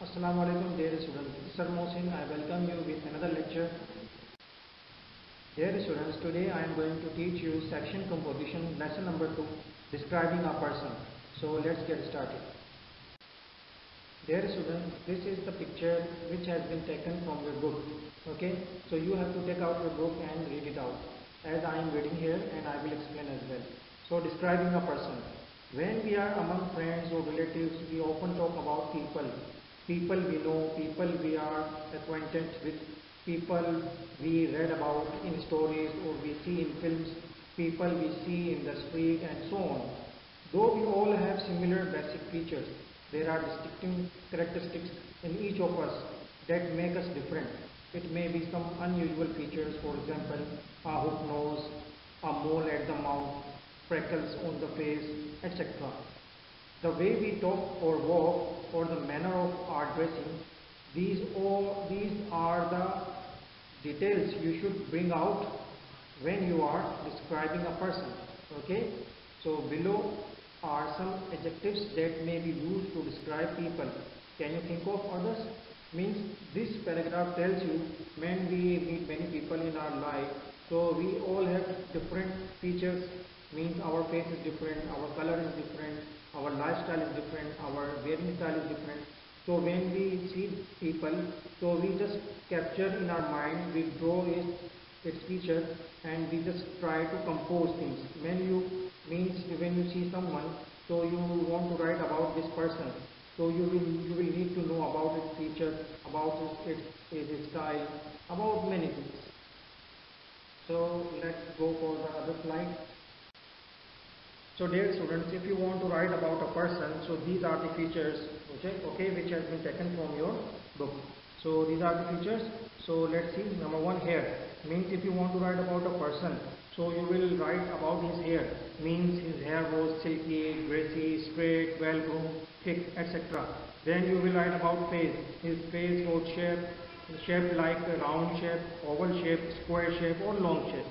Assalamu alaikum dear students. This is Sir Mohsin. I welcome you with another lecture. Dear students, today I am going to teach you section composition lesson number 2, describing a person. So let's get started. Dear students, this is the picture which has been taken from your book. Okay, so you have to take out your book and read it out as I am reading here, and I will explain as well. So describing a person. When we are among friends or relatives, we often talk about people. People we know, people we are acquainted with, people we read about in stories or we see in films, people we see in the street, and so on. Though we all have similar basic features, there are distinctive characteristics in each of us that make us different. It may be some unusual features, for example, a hook nose, a mole at the mouth, freckles on the face, etc. The way we talk or walk or the manner of our dressing, these are the details you should bring out when you are describing a person. Okay, so below are some adjectives that may be used to describe people. Can you think of others? Means this paragraph tells you when we meet many people in our life, so we all have different features. Means our face is different, our color is different, our lifestyle is different, our wearing style is different. So when we see people, so we just capture in our mind, we draw its feature, and we just try to compose things. When you see someone, so you want to write about this person, so you will need to know about its features, about its style, about many things. So let's go for the other slide. So dear students, if you want to write about a person, so these are the features, okay, which has been taken from your book. So these are the features. So let's see. Number 1, hair. Means if you want to write about a person, so you will write about his hair. Means his hair was silky, grassy, straight, well groomed, thick, etc. Then you will write about face. His face was shaped like a round shape, oval shape, square shape, or long shape.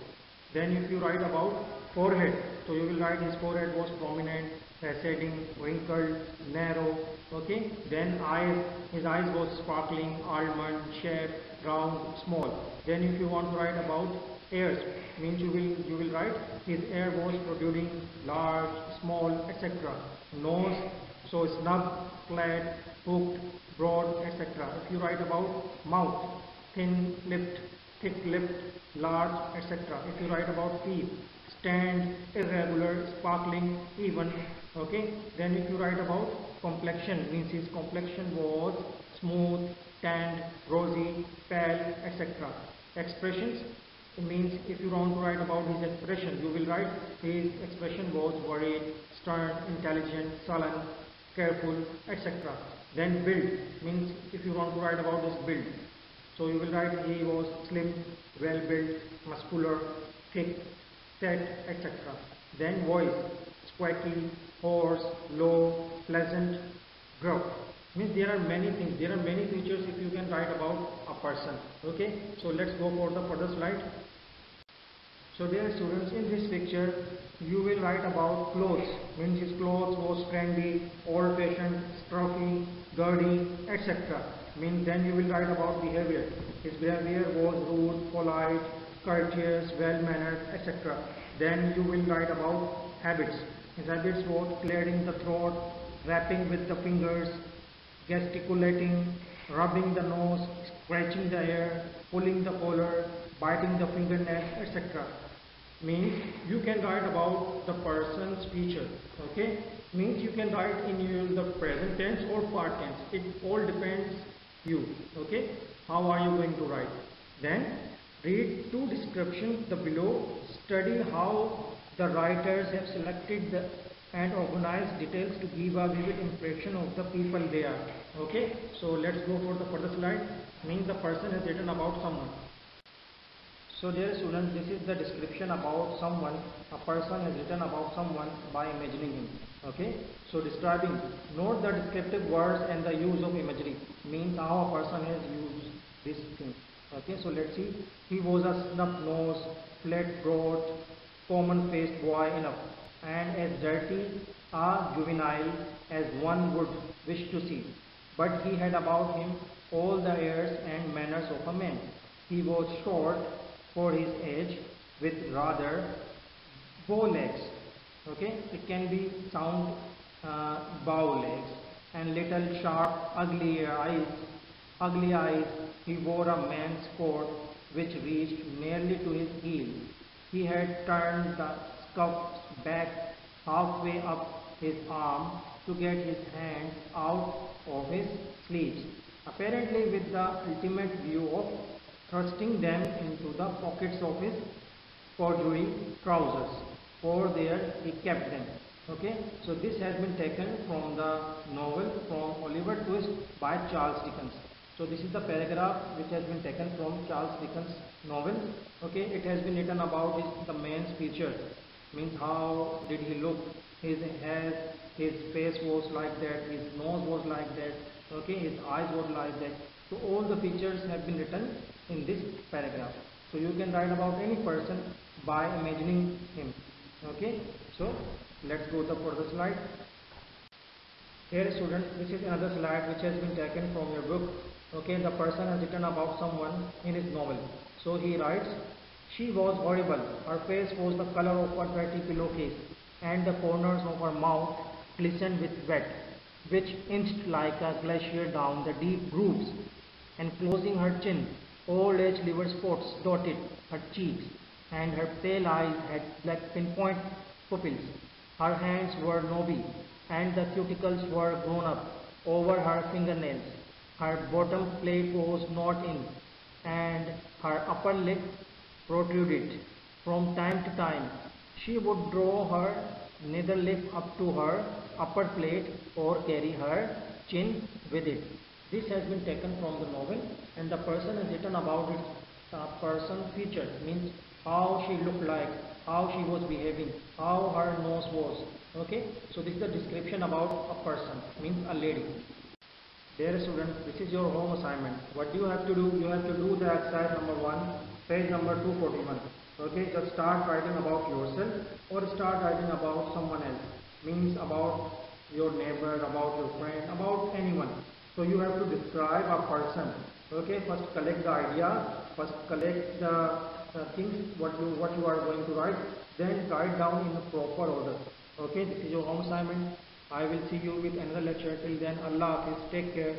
Then if you write about forehead, so you will write his forehead was prominent, receding, wrinkled, narrow. Okay. Then eyes, his eyes was sparkling, almond shape, round, small. Then if you want to write about ears, means you will write his ear was protruding, large, small, etc. Nose, so snub, flat, hooked, broad, etc. If you write about mouth, thin lipped, thick-lipped, large, etc. If you write about teeth, stand, irregular, sparkling, even. Okay. Then if you write about complexion, means his complexion was smooth, tanned, rosy, pale, etc. Expressions, means if you want to write about his expression, you will write his expression was worried, stern, intelligent, sullen, careful, etc. Then build, means if you want to write about his build, so you will write he was slim, well built, muscular, thick, set, etc. Then voice, squeaky, hoarse, low, pleasant, gruff. Means there are many things, there are many features if you can write about a person. Okay, so let's go for the further slide. So dear students, in this picture you will write about clothes. Means his clothes was trendy, old fashioned, scruffy, dirty, etc. Means then you will write about behavior. His behavior was rude, polite, courteous, well mannered, etc. Then you will write about habits. His habits was clearing the throat, rapping with the fingers, gesticulating, rubbing the nose, scratching the hair, pulling the collar, biting the fingernails, etc. Means you can write about the person's feature. Okay, means you can write in the present tense or past tense. It all depends you. Okay, how are you going to write? Then read 2 descriptions the below. Study how the writers have selected and organized details to give a vivid impression of the people they are. Okay, so let's go for the further slide. Means the person has written about someone. So dear students, this is the description about someone. A person has written about someone by imagining him. Okay, so describing, note the descriptive words and the use of imagery. Means how a person has used this thing. Okay, so let's see. He was a snub nose, flat throat, common faced boy enough, and as dirty a juvenile as one would wish to see. but he had about him all the airs and manners of a man. He was short for his age, with rather bow legs. Okay, it can be sound bow legs and little sharp ugly eyes. Ugly eyes. He wore a man's coat which reached nearly to his heel. He had turned the cuffs back halfway up his arm to get his hands out of his sleeves, apparently with the ultimate view of thrusting them into the pockets of his corduroy trousers, for there he kept them. Okay, so this has been taken from the novel from Oliver Twist by Charles Dickens. So this is the paragraph which has been taken from Charles Dickens novel. Okay, it has been written about the man's feature, means how did he look, his hair, his face was like that, his nose was like that, okay, his eyes were like that. So all the features have been written in this paragraph. So you can write about any person by imagining him. Okay, so let's go to the slide. Here students, this is another slide which has been taken from your book. Okay, the person has written about someone in his novel. So he writes, she was horrible. Her face was the color of a dirty pillowcase, and the corners of her mouth glistened with sweat, which inched like a glacier down the deep grooves, enclosing her chin. Old age liver spots dotted her cheeks, and her pale eyes had black pinpoint pupils. Her hands were knobby, and the cuticles were grown up over her fingernails. Her bottom plate was not in, and her upper lip protruded. From time to time, she would draw her nether lip up to her upper plate or carry her chin with it. This has been taken from the novel, and the person has written about its person feature, means how she looked like, how she was behaving, how her nose was. Okay, so this is the description about a person, means a lady. Dear student, this is your home assignment. What you have to do? You have to do the exercise number 1, page number 241. Okay, just start writing about yourself or start writing about someone else. Means about your neighbor, about your friend, about anyone. So you have to describe a person. Okay, first collect the idea, first collect the things what you are going to write, then write down in a proper order. Okay, this is your home assignment. I will see you with another lecture. Till then, Allah Hafiz. Take care.